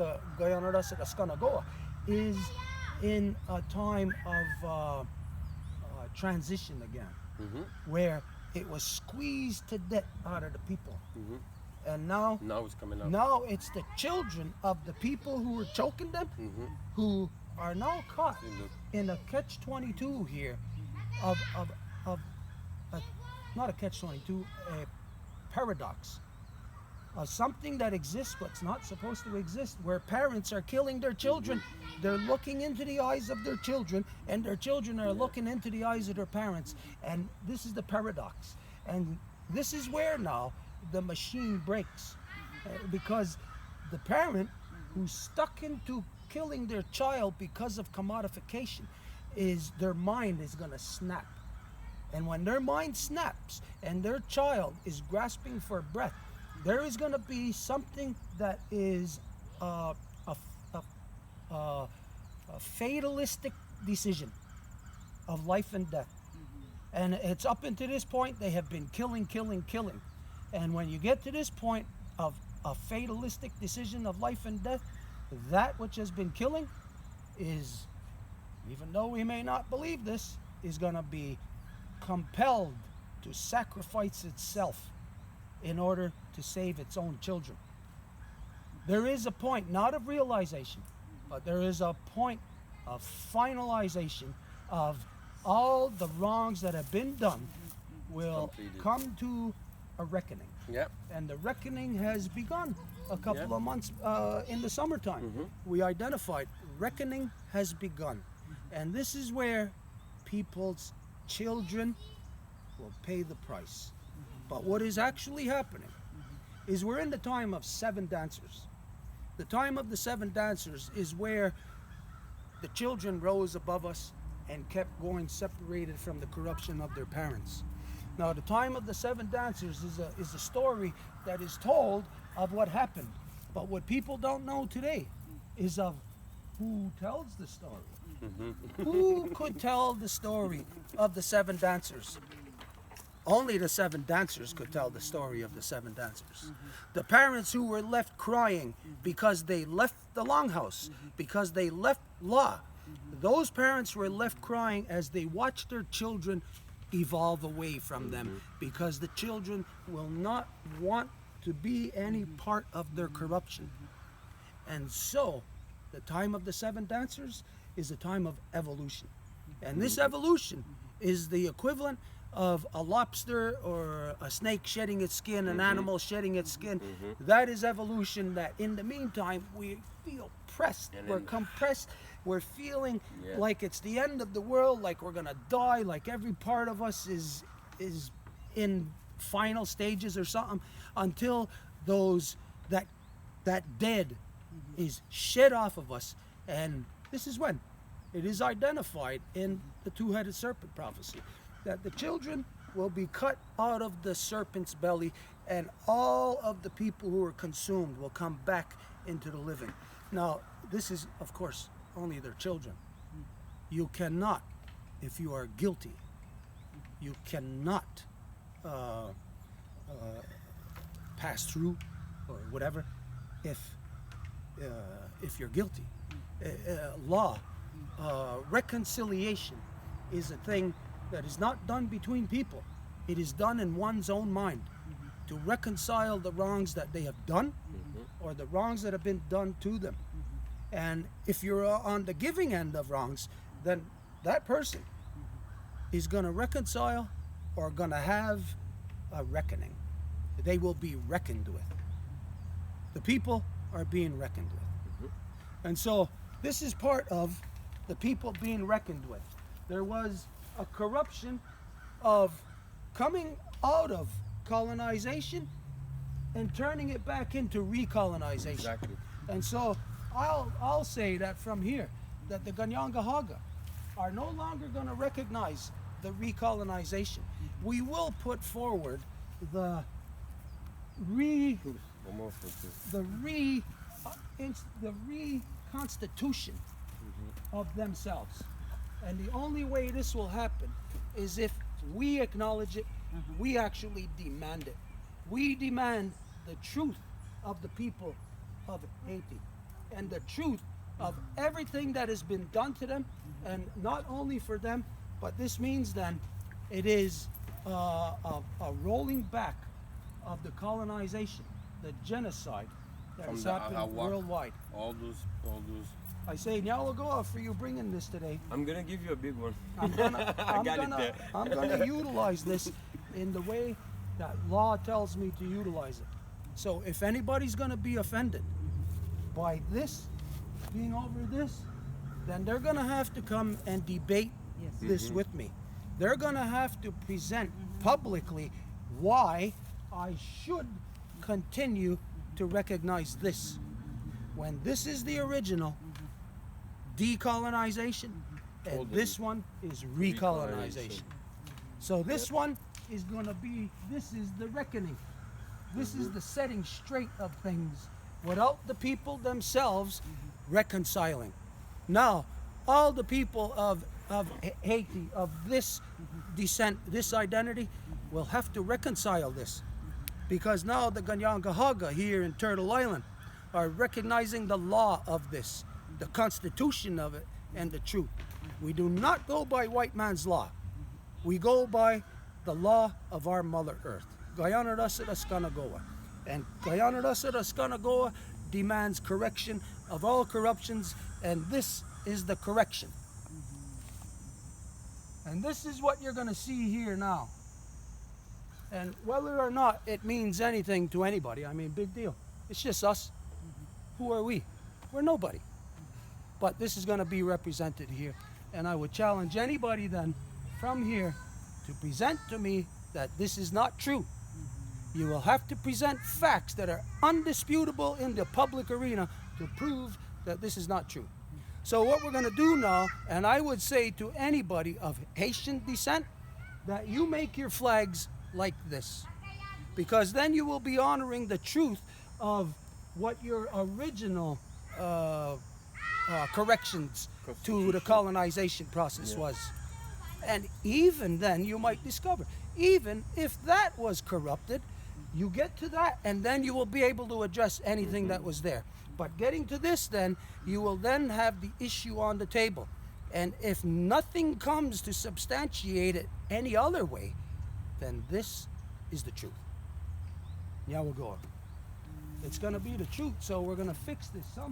the Guyana sa Skanagoa is in a time of transition again, where it was squeezed to death out of the people. And now it's coming out. Now it's the children of the people who were choking them who are now caught in a catch-22 here of not a catch-22, a paradox of something that exists but's not supposed to exist, where parents are killing their children. They're looking into the eyes of their children, and their children are looking into the eyes of their parents. And this is the paradox. And this is where now the machine breaks, because the parent who's stuck into killing their child because of commodification, their mind is going to snap. And when their mind snaps and their child is grasping for breath, there is going to be something that is a fatalistic decision of life and death. And it's up until this point, they have been killing. And when you get to this point of a fatalistic decision of life and death, that which has been killing is, even though we may not believe this, is going to be compelled to sacrifice itself in order to save its own children. There is a point, not of realization, but there is a point of finalization of all the wrongs that have been done will come to a reckoning. And the reckoning has begun a couple of months in the summertime. We identified reckoning has begun. And this is where people's children will pay the price. But what is actually happening is we're in the time of 7 dancers. The time of the 7 dancers is where the children rose above us and kept going separated from the corruption of their parents. Now, the time of the 7 dancers is a story that is told of what happened. But what people don't know today is of who tells the story. Who could tell the story of the 7 dancers? Only the 7 dancers could tell the story of the 7 dancers. The parents who were left crying because they left the longhouse, because they left law, those parents were left crying as they watched their children evolve away from them, because the children will not want to be any part of their corruption. And so, the time of the 7 dancers is a time of evolution. And this evolution is the equivalent of a lobster or a snake shedding its skin, an animal shedding its skin. That is evolution. That in the meantime we feel pressed, we're compressed, we're feeling like it's the end of the world, like we're gonna die, like every part of us is in final stages or something, until that dead is shed off of us. And this is when it is identified in the 2-headed serpent prophecy, that the children will be cut out of the serpent's belly, and all of the people who are consumed will come back into the living. Now, this is, of course, only their children. You cannot, if you are guilty, you cannot pass through or whatever if you're guilty. Law, reconciliation is a thing that is not done between people. It is done in one's own mind to reconcile the wrongs that they have done or the wrongs that have been done to them. And if you're on the giving end of wrongs, then that person is going to reconcile or going to have a reckoning. They will be reckoned with. The people are being reckoned with. And so this is part of the people being reckoned with. There was a corruption of coming out of colonization and turning it back into recolonization. And so I'll say that from here, that the Ganyangahaga are no longer going to recognize the recolonization. We will put forward the reconstitution of themselves. And the only way this will happen is if we acknowledge it, we actually demand it. We demand the truth of the people of Haiti. and the truth of everything that has been done to them, and not only for them, but this means then it is a rolling back of the colonization, the genocide that From has the happened Ahawak, worldwide. all those. I say Nyalagoa for you bringing this today. I'm gonna give you a big one. I'm there. gonna utilize this in the way that law tells me to utilize it. So if anybody's gonna be offended by this being over this, then they're gonna have to come and debate this with me. They're gonna have to present publicly why I should continue to recognize this, when this is the original decolonization, and this one is recolonization. So this one is going to be, this is the reckoning. This is the setting straight of things without the people themselves reconciling. Now, all the people of Haiti, of this descent, this identity, will have to reconcile this. Because now the Ganyangahaga here in Turtle Island are recognizing the law of this, the constitution of it, and the truth. We do not go by white man's law. We go by the law of our Mother Earth. Guyana Rasada Skanagoa. And Guyana Rasada Skanagoa demands correction of all corruptions, and this is the correction. And this is what you're going to see here now. And whether or not it means anything to anybody, I mean, big deal. It's just us. Who are we? We're nobody. But this is going to be represented here. And I would challenge anybody then from here to present to me that this is not true. You will have to present facts that are undisputable in the public arena to prove that this is not true. So what we're going to do now, and I would say to anybody of Haitian descent, that you make your flags like this, because then you will be honoring the truth of what your original corrections to the colonization process was. And even then you might discover, even if that was corrupted, you get to that and then you will be able to address anything that was there. But getting to this, then you will then have the issue on the table, and if nothing comes to substantiate it any other way, then this is the truth. Yeah, we'll go. It's going to be the truth, so we're going to fix this someday.